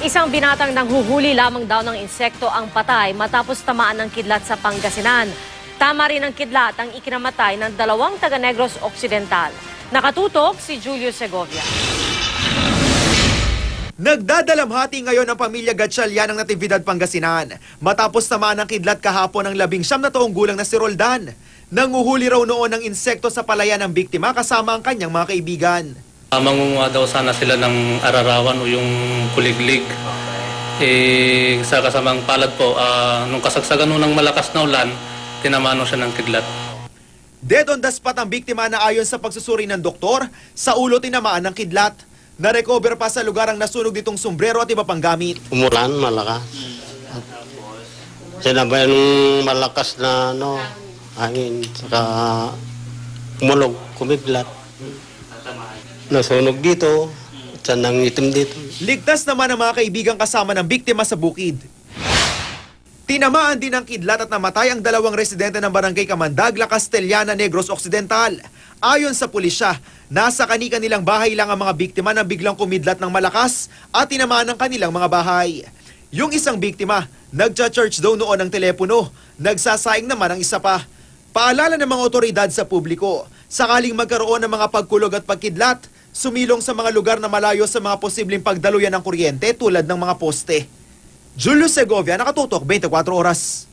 Isang binatang nanghuhuli lamang daw ng insekto ang patay matapos tamaan ng kidlat sa Pangasinan. Tama rin ang kidlat ang ikinamatay ng 2 taga Negros Occidental. Nakatutok si Julio Segovia. Nagdadalamhati ngayon ang pamilya Gatchalian ng Natividad, Pangasinan matapos tamaan ng kidlat kahapon ng 19 na taong gulang na si Roldan. Nanguhuli raw noon ng insekto sa palayan ng biktima kasama ang kanyang mga kaibigan. Mangunguha daw sana sila ng ararawan o yung kuliglig. Sa kasamang palad po, nung kasagsagan ng malakas na ulan, tinamano siya ng kidlat. Dead on the spot ang biktima na ayon sa pagsusuri ng doktor, sa ulo tinamaan ng kidlat. Na-recover pa sa lugar ang nasunog nitong sombrero at iba pang gamit. Umulan, malakas. Sinabayan ng malakas na hangin, saka umulog, kumiglat. Nasunog dito, at nang itim dito. Ligtas naman ang mga kaibigang kasama ng biktima sa bukid. Tinamaan din ng kidlat at namatay ang 2 residente ng barangay Kamandag, La Castellana, Negros Occidental. Ayon sa pulisya, nasa kani-kanilang bahay lang ang mga biktima na biglang kumidlat ng malakas at tinamaan ng kanilang mga bahay. Yung isang biktima, nagcha-charge daw noon ng telepono. Nagsasaing naman ang isa pa. Paalala ng mga otoridad sa publiko, sakaling magkaroon ng mga pagkulog at pagkidlat, sumilong sa mga lugar na malayo sa mga posibleng pagdaluyan ng kuryente tulad ng mga poste. Julio Segovia, Nakatutok, 24 Oras.